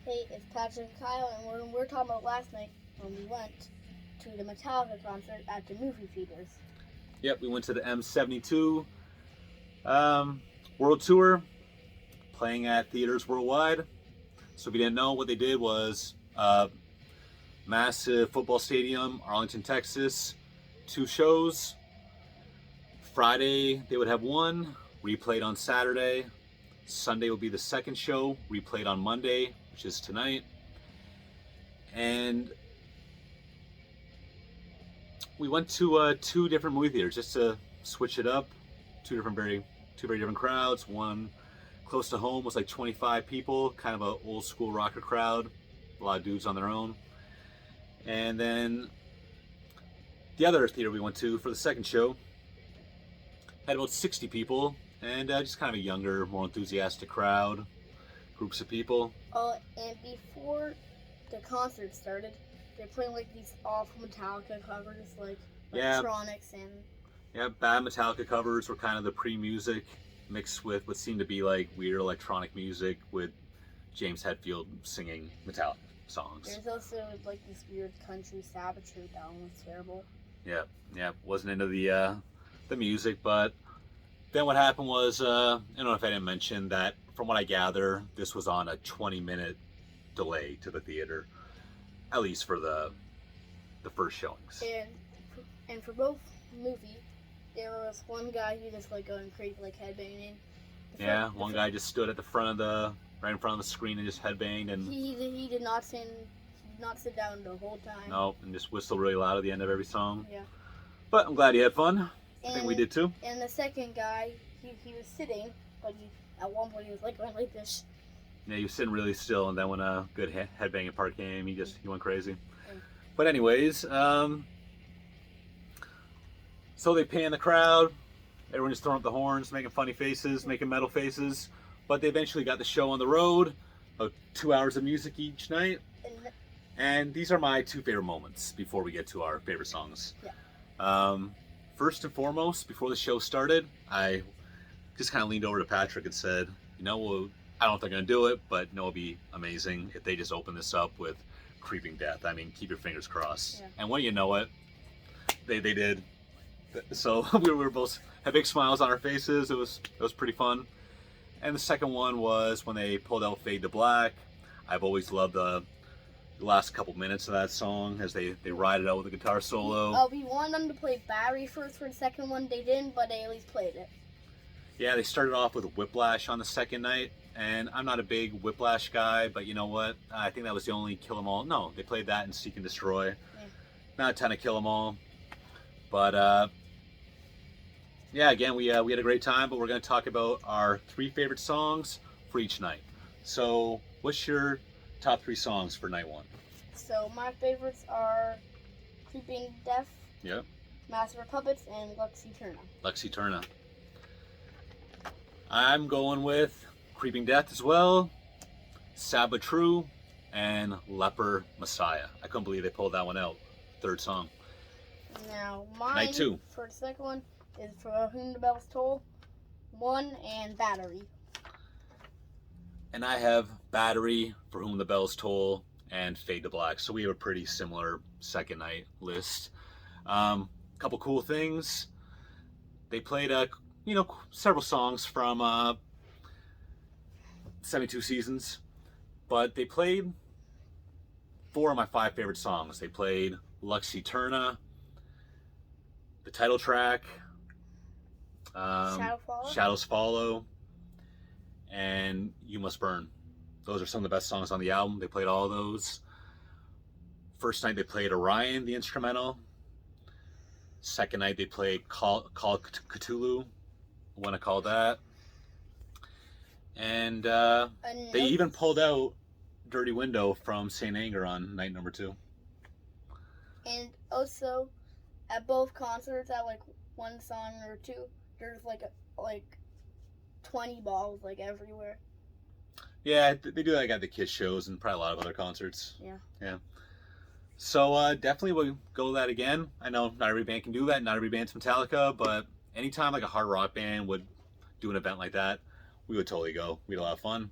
Hey, it's Patrick and Kyle, and we're talking about last night when we went to the Metallica concert at the movie theaters. Yep, we went to the M72 World Tour, playing at theaters worldwide. So if you didn't know, what they did was massive football stadium, Arlington, Texas, 2 shows. Friday they would have one, replayed on Saturday. Sunday will be the second show, replayed on Monday, which is tonight. And we went to 2 different movie theaters just to switch it up. Two very different crowds. One close to home was like 25 people, kind of an old school rocker crowd, a lot of dudes on their own. And then the other theater we went to for the second show had about 60 people, and just kind of a younger, more enthusiastic crowd, groups of people. Oh, and before the concert started, they're playing like these awful Metallica covers, like electronics and... Yeah, bad Metallica covers were kind of the pre-music mixed with what seemed to be like weird electronic music with James Hetfield singing Metallica songs. There's also like this weird country savagery that one was terrible. Yeah, wasn't into the music, but then what happened was, I don't know if I didn't mention that, from what I gather, this was on a 20-minute delay to the theater, at least for the first showings. And for both movies, there was one guy who just like going crazy, like headbanging. Yeah, one guy just stood at the front of right in front of the screen and just headbanged, and he did not sit down the whole time. No, and just whistled really loud at the end of every song. Yeah. But I'm glad he had fun. I think we did too. And the second guy, he was sitting, but at one point he was like going like this. Yeah, he was sitting really still, and then when a good headbanging part came, he went crazy. Yeah. But anyways, so they pan the crowd. Everyone just throwing up the horns, making funny faces, making metal faces. But they eventually got the show on the road. About 2 hours of music each night. And these are my 2 favorite moments before we get to our favorite songs. Yeah. First and foremost, before the show started, I just kind of leaned over to Patrick and said, well, I don't know if they're going to do it, but it'll be amazing if they just open this up with Creeping Death. I mean, keep your fingers crossed. Yeah. And when you know it, they did. So we were both had big smiles on our faces. It was pretty fun. And the second one was when they pulled out Fade to Black. I've always loved the last couple minutes of that song as they ride it out with a guitar solo. We wanted them to play Battery first for the second one. They didn't, but they at least played it. Yeah, they started off with Whiplash on the second night, and I'm not a big Whiplash guy, but you know what? I think that was the only Kill 'Em All. No, they played that in Seek and Destroy. Yeah. Not a ton of Kill 'Em All, but yeah, again, we had a great time, but we're going to talk about our 3 favorite songs for each night. So, what's your top 3 songs for night 1? So, my favorites are Creeping Death, Yep, Master of Puppets, and Lux Eterna. Lux Eterna. I'm going with Creeping Death as well, Sabbath True, and Leper Messiah. I couldn't believe they pulled that one out. 3rd song. Now, mine night 2 for the second one is For Whom the Bells Toll, 1, and Battery. And I have Battery, For Whom the Bells Toll, and Fade to Black. So we have a pretty similar second night list. Couple cool things. They played several songs from 72 Seasons, but they played 4 of my 5 favorite songs. They played Lux Eterna, the title track, Shadows Follow, and You Must Burn. Those are some of the best songs on the album. They played all of those. First night they played Orion, the instrumental. Second night they played Call Cthulhu, I want to call that. And they even pulled out Dirty Window from Saint Anger on night number 2. And also, at both concerts, at like one song or 2, there's like 20 balls like everywhere. Yeah, they do that at the Kiss shows and probably a lot of other concerts. Yeah. So definitely we'll go that again. I know not every band can do that. Not every band's Metallica, but anytime like a hard rock band would do an event like that, we would totally go. We had a lot of fun.